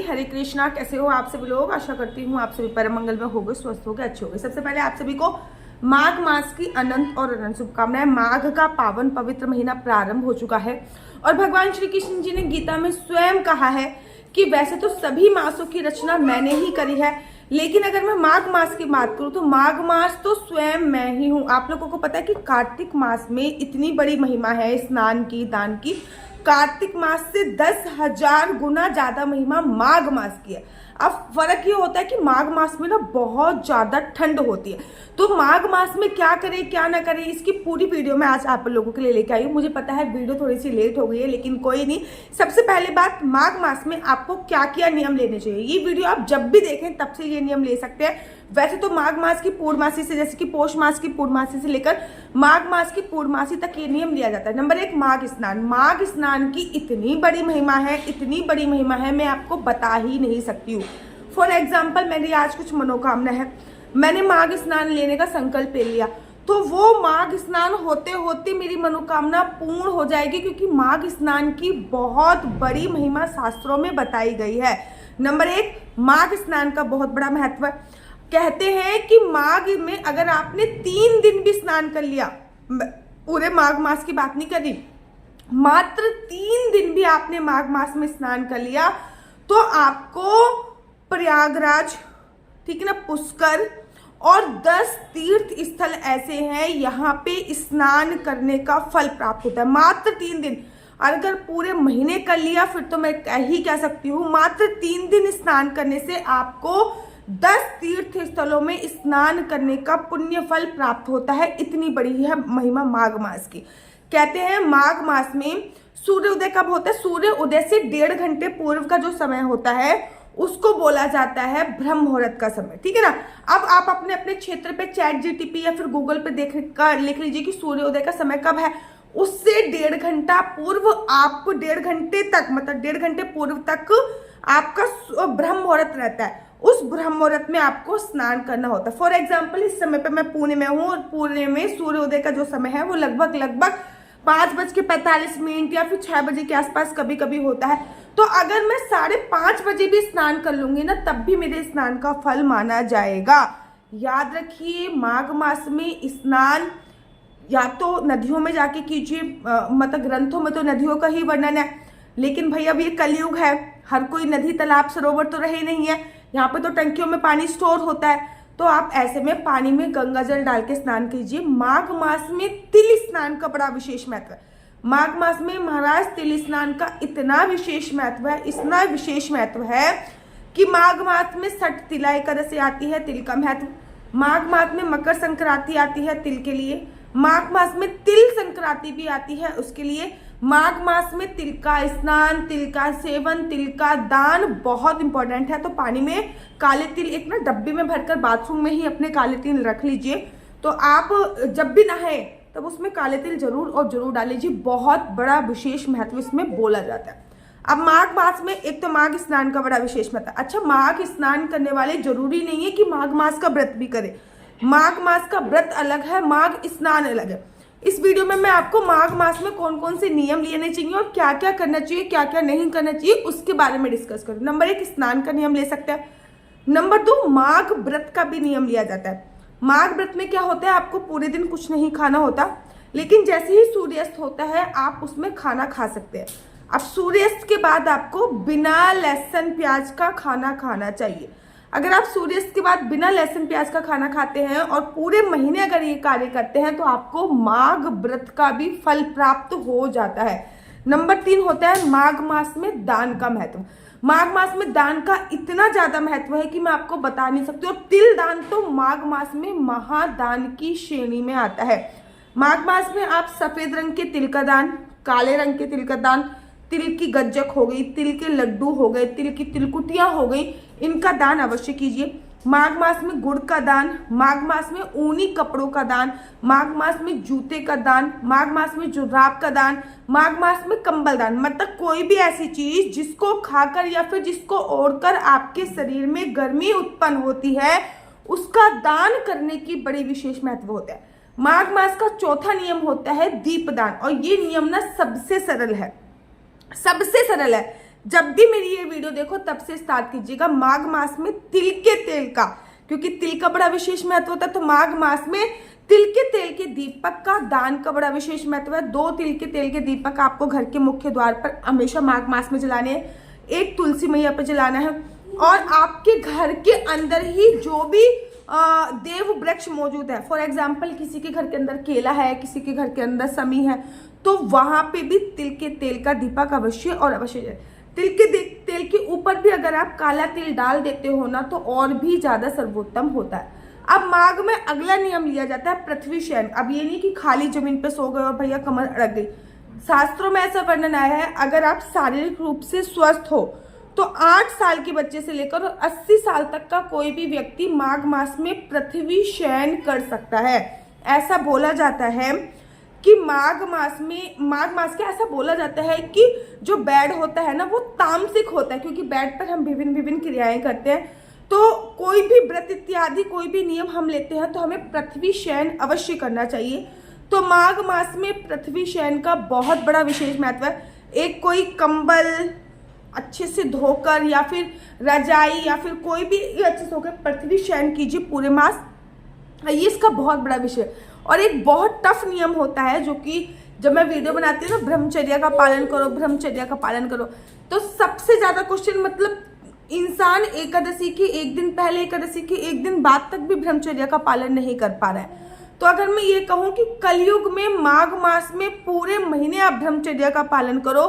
हरे कृष्णा। कैसे हो आप सभी लोग? आशा करती हूँ आप सभी परम मंगल में होगे, स्वस्थ होगे, अच्छे होगे। सबसे पहले आप सभी को माघ मास की अनंत और अनंत शुभकामनाएं। माघ का पावन पवित्र महीना प्रारंभ हो चुका है और भगवान श्री कृष्ण जी ने गीता में स्वयं कहा है कि वैसे तो सभी मासों की रचना मैंने ही करी है, लेकिन अगर मैं माघ मास की बात करूं तो माघ मास तो स्वयं मैं ही हूं। आप लोगों को पता है कि कार्तिक मास में इतनी बड़ी महिमा है स्नान की, दान की। कार्तिक मास से 10,000 गुना ज्यादा महिमा माघ मास की है। अब फर्क ये होता है कि माघ मास में ना बहुत ज्यादा ठंड होती है, तो माघ मास में क्या करें क्या ना करें इसकी पूरी वीडियो मैं आज आप लोगों के लिए लेके आई हूँ। मुझे पता है वीडियो थोड़ी सी लेट हो गई है, लेकिन कोई नहीं। सबसे पहले बात, माघ मास में आपको क्या क्या नियम लेने चाहिए। ये वीडियो आप जब भी देखें तब से ये नियम ले सकते हैं। वैसे तो माघ मास की पूर्णमासी से, जैसे कि पौष मास की पूर्णमासी से लेकर माघ मास की पूर्णमासी तक ये नियम लिया जाता है। नंबर 1, माघ स्नान। माघ स्नान की इतनी बड़ी महिमा है, इतनी बड़ी महिमा है, मैं आपको बता ही नहीं सकती हूँ। फॉर एग्जाम्पल, मेरी आज कुछ मनोकामना है, मैंने माघ स्नान लेने का संकल्प ले लिया, तो वो माघ स्नान होते होते मेरी मनोकामना पूर्ण हो जाएगी, क्योंकि माघ स्नान की बहुत बड़ी महिमा शास्त्रों में बताई गई है। नंबर 1, माघ स्नान का बहुत बड़ा महत्व है। कहते हैं कि माघ में अगर आपने 3 दिन भी स्नान कर लिया, पूरे माघ मास की बात नहीं कर रही, मात्र 3 दिन भी आपने माघ मास में स्नान कर लिया तो आपको प्रयागराज, ठीक है ना, पुष्कर और 10 तीर्थ स्थल ऐसे हैं यहाँ पे स्नान करने का फल प्राप्त होता है। मात्र 3 दिन। अगर पूरे महीने कर लिया फिर तो मैं कह सकती हूँ मात्र 3 दिन स्नान करने से आपको 10 तीर्थ स्थलों में स्नान करने का पुण्य फल प्राप्त होता है। इतनी बड़ी है महिमा माघ मास की। कहते हैं माघ मास में सूर्योदय कब होता है? सूर्य उदय से 1.5 घंटे पूर्व का जो समय होता है उसको बोला जाता है ब्रह्म मुहूर्त का समय, ठीक है ना। अब आप अपने अपने क्षेत्र पे चैट जीटीपी या फिर गूगल पे लिख लीजिए कि सूर्योदय का समय कब है। उससे 1.5 घंटा पूर्व आपको 1.5 घंटे तक, मतलब 1.5 घंटे पूर्व तक आपका ब्रह्म मुहूर्त रहता है। उस ब्रह्म मुहूर्त में आपको स्नान करना होता है। फॉर एग्जाम्पल, इस समय पे मैं पुणे में हूँ और पुणे में सूर्योदय का जो समय है वो लगभग 5:45 या फिर 6 बजे के आसपास कभी कभी होता है। तो अगर मैं 5:30 बजे भी स्नान कर लूंगी ना, तब भी मेरे स्नान का फल माना जाएगा। याद रखिए, माघ मास में स्नान या तो नदियों में जाके कीजिए, मतलब ग्रंथों में तो नदियों का ही वर्णन है, लेकिन भाई अब ये कलयुग है, हर कोई नदी तालाब सरोवर तो रहे नहीं है, यहाँ पे तो टंकियों में पानी स्टोर होता है। तो आप ऐसे में पानी में गंगा जल डाल के स्नान कीजिए। माघ मास में तिल स्नान का बड़ा विशेष महत्व है। माघ मास में महाराज तिल स्नान का इतना विशेष महत्व है, इतना विशेष महत्व है कि माघ मास में 60 तिला एकादशी आती है, तिल का महत्व। माघ मास में मकर संक्रांति आती है तिल के लिए। माघ मास में तिल संक्रांति भी आती है उसके लिए। माघ मास में तिल का स्नान, तिल का सेवन, तिल का दान बहुत इंपॉर्टेंट है। तो पानी में काले तिल एक ना डब्बे में भरकर बाथरूम में ही अपने काले तिल रख लीजिए, तो आप जब भी नहाए तब उसमें काले तिल जरूर और जरूर डाल लीजिए। बहुत बड़ा विशेष महत्व इसमें बोला जाता है। अब माघ मास में एक तो माघ स्नान का बड़ा विशेष महत्व। अच्छा, माघ स्नान करने वाले जरूरी नहीं है कि माघ मास का व्रत भी करें। माघ मास का व्रत अलग है, माघ स्नान अलग है। इस वीडियो में मैं आपको माघ मास में कौन कौन से नियम लेने चाहिए और क्या क्या करना चाहिए, क्या क्या नहीं करना चाहिए, उसके बारे में डिस्कस करूँ। नंबर 1, स्नान का नियम ले सकते हैं। नंबर 2, माघ व्रत का भी नियम लिया जाता है। माघ व्रत में क्या होता है, आपको पूरे दिन कुछ नहीं खाना होता, लेकिन जैसे ही सूर्यास्त होता है आप उसमें खाना खा सकते हैं। अब सूर्यास्त के बाद आपको बिना लहसुन प्याज का खाना खाना चाहिए। अगर आप सूर्यास्त के बाद बिना लहसुन प्याज का खाना खाते हैं और पूरे महीने अगर ये कार्य करते हैं तो आपको माघ व्रत का भी फल प्राप्त हो जाता है। नंबर 3 होता है माघ मास में दान का महत्व। माघ मास में दान का इतना ज्यादा महत्व है कि मैं आपको बता नहीं सकती। और तिल दान तो माघ मास में महादान की श्रेणी में आता है। माघ मास में आप सफेद रंग के तिल का दान, काले रंग के तिल का दान, तिल की गज्जक हो गई, तिल के लड्डू हो गए, तिल की तिलकुटियां हो गई, इनका दान अवश्य कीजिए। माघ मास में गुड़ का दान, माघ मास में ऊनी कपड़ों का दान, माघ मास में जूते का दान, माघ मास में जुराब का दान, माघ मास में कंबल दान। मतलब कोई भी ऐसी चीज जिसको खाकर या फिर जिसको ओढ़कर आपके शरीर में गर्मी उत्पन्न होती है, उसका दान करने की बड़ी विशेष महत्व होता है। माघ मास का चौथा नियम होता है दीपदान, और ये नियम ना सबसे सरल है, सबसे सरल है, जब भी मेरी ये वीडियो देखो तब से स्टार्ट कीजिएगा माघ मास में तिल के तेल का, क्योंकि तिल का बड़ा विशेष महत्व होता है। तो माघ मास में तिल के तेल के दीपक का दान का बड़ा विशेष महत्व है। 2 तिल के तेल के दीपक आपको घर के मुख्य द्वार पर हमेशा माघ मास में जलाने हैं, 1 तुलसी मैया पर जलाना है, और आपके घर के अंदर ही जो भी देव वृक्ष मौजूद है, फॉर एग्जाम्पल किसी के घर के अंदर केला है, किसी के घर के अंदर समी है, तो वहां पे भी तिल के तेल का दीपक अवश्य और अवश्य है। तिल के तेल के ऊपर भी अगर आप काला तिल डाल देते हो ना तो और भी ज्यादा सर्वोत्तम होता है। अब माघ में अगला नियम लिया जाता है पृथ्वी शयन। अब ये नहीं कि खाली जमीन पे सो गए और भैया कमर अड़क गई। शास्त्रों में ऐसा वर्णन आया है, अगर आप शारीरिक रूप से स्वस्थ हो तो 8 साल के बच्चे से लेकर 80 साल तक का कोई भी व्यक्ति माघ मास में पृथ्वी शयन कर सकता है। ऐसा बोला जाता है कि माघ मास के ऐसा बोला जाता है कि जो बेड होता है ना वो तामसिक होता है, क्योंकि बेड पर हम विभिन्न क्रियाएं करते हैं। तो कोई भी व्रत इत्यादि कोई भी नियम हम लेते हैं तो हमें पृथ्वी शयन अवश्य करना चाहिए। तो माघ मास में पृथ्वी शयन का बहुत बड़ा विशेष महत्व है। एक कोई कंबल अच्छे से धोकर या फिर रजाई या फिर कोई भी अच्छे से होकर पृथ्वी शयन कीजिए पूरे मास, ये इसका बहुत बड़ा विषय। और एक बहुत टफ नियम होता है जो कि जब मैं वीडियो बनाती हूँ ना, ब्रह्मचर्या का पालन करो, ब्रह्मचर्या का पालन करो, तो सबसे ज्यादा क्वेश्चन मतलब इंसान एकादशी के एक दिन पहले, एकादशी के एक दिन बाद तक भी ब्रह्मचर्या का पालन नहीं कर पा रहा है। तो अगर मैं ये कहूँ कि कलयुग में माघ मास में पूरे महीने आप ब्रह्मचर्या का पालन करो,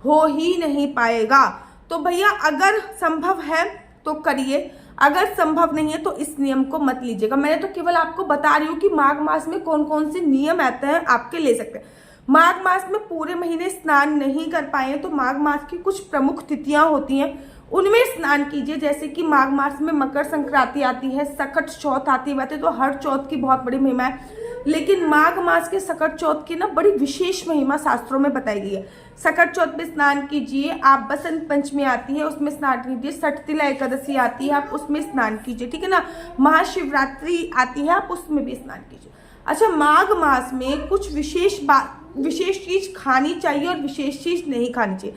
हो ही नहीं पाएगा। तो भैया अगर संभव है तो करिए, अगर संभव नहीं है तो इस नियम को मत लीजिएगा। मैंने तो केवल आपको बता रही हूँ कि माघ मास में कौन कौन से नियम आते हैं, आपके ले सकते हैं। माघ मास में पूरे महीने स्नान नहीं कर पाए तो माघ मास की कुछ प्रमुख तिथियां होती हैं, उनमें स्नान कीजिए। जैसे कि माघ मास में मकर संक्रांति आती है, सकट चौथ आती है। वैसे तो हर चौथ की बहुत बड़ी महिमा है, लेकिन माघ मास के सकट चौथ की ना बड़ी विशेष महिमा शास्त्रों में बताई गई है। सकट चौथ में स्नान कीजिए। आप बसंत पंचमी आती है उसमें स्नान कीजिए। सठतिला एकादशी आती है आप उसमें स्नान कीजिए, ठीक है ना। महाशिवरात्रि आती है आप उसमें भी स्नान कीजिए। अच्छा, माघ मास में कुछ विशेष चीज खानी चाहिए और विशेष चीज नहीं खानी चाहिए।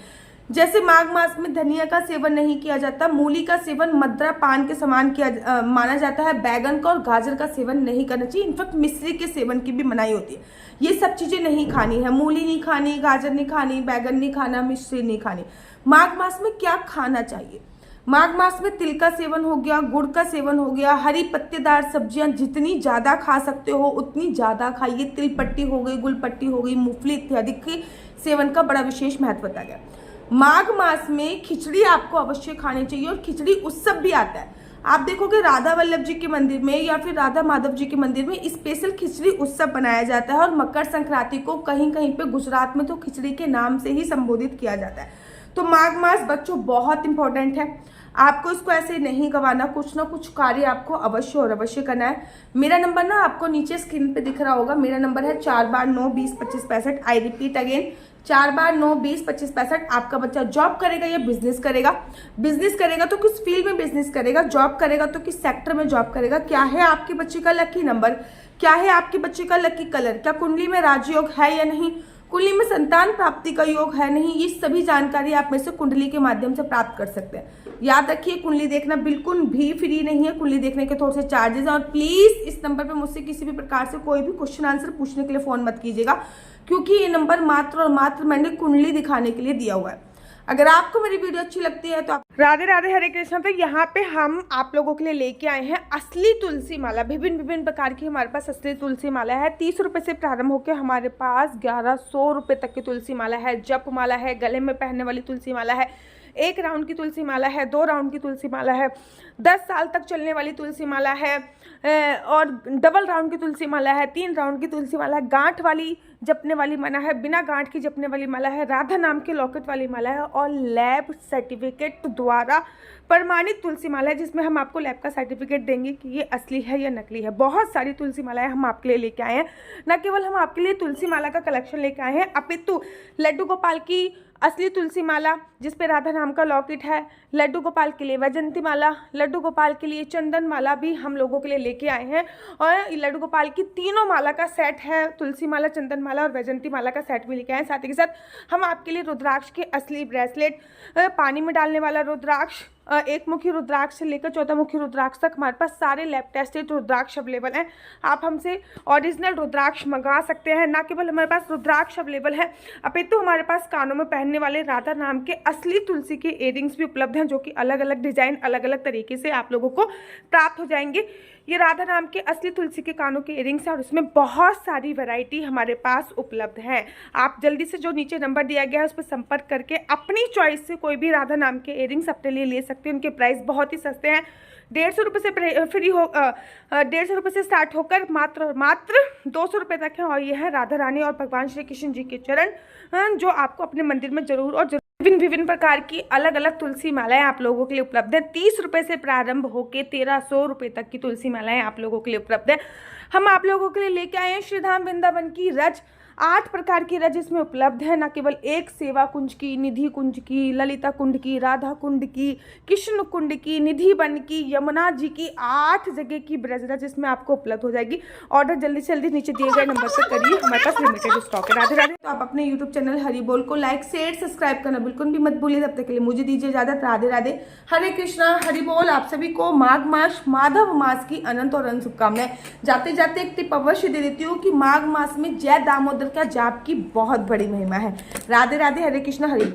जैसे माघ मास में धनिया का सेवन नहीं किया जाता, मूली का सेवन मद्रा पान के समान माना जाता है, बैगन का और गाजर का सेवन नहीं करना चाहिए। इनफैक्ट मिश्री के सेवन की भी मनाही होती है। ये सब चीजें नहीं खानी है, मूली नहीं खानी, गाजर नहीं खानी, बैगन नहीं खाना, मिश्री नहीं खानी। माघ मास में क्या खाना चाहिए? माघ मास में तिल का सेवन हो गया, गुड़ का सेवन हो गया, हरी पत्तेदार सब्जियां जितनी ज्यादा खा सकते हो उतनी ज्यादा खाइए। तिल पट्टी हो गई, गुड़ पट्टी हो गई, मूंगफली इत्यादि के सेवन का बड़ा विशेष महत्व बताया गया। माघ मास में खिचड़ी आपको अवश्य खानी चाहिए, और खिचड़ी उत्सव भी आता है। आप देखोगे राधा वल्लभ जी के मंदिर में या फिर राधा माधव जी के मंदिर में स्पेशल खिचड़ी उत्सव बनाया जाता है। और मकर संक्रांति को कहीं कहीं पे गुजरात में तो खिचड़ी के नाम से ही संबोधित किया जाता है। तो माघ मास बच्चों बहुत इंपॉर्टेंट है, आपको इसको ऐसे नहीं गवाना, कुछ ना कुछ कार्य आपको अवश्य और अवश्य करना है। मेरा नंबर ना आपको नीचे स्क्रीन पे दिख रहा होगा, मेरा नंबर है 4 बार 9 20 25 65। आई रिपीट अगेन, 4 बार 9 20 25 65। आपका बच्चा जॉब करेगा या बिजनेस करेगा? बिजनेस करेगा तो किस फील्ड में बिजनेस करेगा, जॉब करेगा तो किस सेक्टर में जॉब करेगा, क्या है आपके बच्चे का लकी नंबर, क्या है आपके बच्चे का लकी कलर, क्या कुंडली में राजयोग है या नहीं, कुंडली में संतान प्राप्ति का योग है नहीं, ये सभी जानकारी आप में से कुंडली के माध्यम से प्राप्त कर सकते हैं। याद रखिए, कुंडली देखना बिल्कुल भी फ्री नहीं है, कुंडली देखने के थोड़े से चार्जेस हैं। और प्लीज इस नंबर पे मुझसे किसी भी प्रकार से कोई भी क्वेश्चन आंसर पूछने के लिए फोन मत कीजिएगा, क्योंकि ये नंबर मात्र और मात्र मैंने कुंडली दिखाने के लिए दिया हुआ है। अगर आपको मेरी वीडियो अच्छी लगती है तो राधे राधे हरे कृष्णा। तो यहाँ पे हम आप लोगों के लिए लेके आए हैं असली तुलसी माला। विभिन्न प्रकार की हमारे पास असली तुलसी माला है। 30 रुपए से प्रारंभ होकर हमारे पास 1100 रुपए तक की तुलसी माला है। जप माला है, गले में पहनने वाली तुलसी माला है, 1 राउंड की तुलसी माला है, 2 राउंड की तुलसी माला है, 10 साल तक चलने वाली तुलसी माला है, और डबल राउंड की तुलसी माला है, 3 राउंड की तुलसी माला है, गांठ वाली जपने वाली माला है, बिना गांठ की जपने वाली माला है, राधा नाम के लॉकेट वाली माला है, और लैब सर्टिफिकेट द्वारा प्रमाणित तुलसी माला है, जिसमें हम आपको लैब का सर्टिफिकेट देंगे कि ये असली है या नकली है। बहुत सारी तुलसी मालाएं हम आपके लिए लेके आए हैं। न केवल हम आपके लिए तुलसी माला का कलेक्शन लेके आए हैं, अपितु लड्डू गोपाल की असली तुलसी माला जिस पे राधा नाम का लॉकेट है, लड्डू गोपाल के लिए वैजंती माला, लड्डू गोपाल के लिए चंदन माला भी हम लोगों के लिए लेके आए हैं। और लड्डू गोपाल की तीनों माला का सेट है, तुलसी माला, चंदन माला और वैजंती माला का सेट भी लेके आए हैं। साथ ही के साथ हम आपके लिए रुद्राक्ष के असली ब्रेसलेट, पानी में डालने वाला रुद्राक्ष, एक मुखी रुद्राक्ष से लेकर 14 मुखी रुद्राक्ष तक हमारे पास सारे लैब टेस्टेड रुद्राक्ष अवेलेबल हैं। आप हमसे ओरिजिनल रुद्राक्ष मंगा सकते हैं। ना केवल हमारे पास रुद्राक्ष अवेलेबल है, अपितु हमारे पास कानों में पहनने वाले राधा नाम के असली तुलसी के इयररिंग्स भी उपलब्ध हैं, जो कि अलग अलग डिजाइन, अलग अलग तरीके से आप लोगों को प्राप्त हो जाएंगे। ये राधा नाम के असली तुलसी के कानों के इयररिंग्स हैं और इसमें बहुत सारी वैरायटी हमारे पास उपलब्ध है। आप जल्दी से जो नीचे नंबर दिया गया है उस पर संपर्क करके अपनी चॉइस से कोई भी राधा नाम के इयररिंग्स अपने लिए ले सकते हैं। उनके प्राइस बहुत ही सस्ते हैं, 150 रुपये से फ्री हो 150 रुपये से स्टार्ट होकर मात्र 200 रुपये तक है। और ये है राधा रानी और भगवान श्री कृष्ण जी के चरण, जो आपको अपने मंदिर में जरूर और विभिन्न प्रकार की अलग अलग तुलसी मालाएं आप लोगों के लिए उपलब्ध है। 30 रुपये से प्रारंभ होकर 1300 रुपये तक की तुलसी मालाएं आप लोगों के लिए उपलब्ध है। हम आप लोगों के लिए लेके आए हैं श्रीधाम वृंदावन की रज, 8 प्रकार की रज इसमें उपलब्ध है। न केवल एक सेवा कुंज की, निधि कुंज की, ललिता कुंड की, राधा कुंड की, कृष्ण कुंड की, निधि वन की, यमुना जी की, 8 जगह की ब्रज रज इसमें आपको उपलब्ध हो जाएगी। ऑर्डर जल्दी से जल्दी नीचे दिए गए नंबर पर करिए, हमारे पास लिमिटेड स्टॉक है। राधे राधे। तो आप अपने यूट्यूब चैनल हरि बोल को लाइक, शेयर, सब्सक्राइब करना बिल्कुल भी मत भूलिए। तब तक के लिए मुझे दीजिए इजाजत। राधे राधे, हरे कृष्णा, हरि बोल। आप सभी को माघ मास, माधव मास की अनंत और अनंत शुभकामनाएं। जाते जाते एक टिप अवश्य दे देती हूँ कि माघ मास में जय दामोदर का जाप की बहुत बड़ी महिमा है। राधे राधे, हरे कृष्णा, हरि।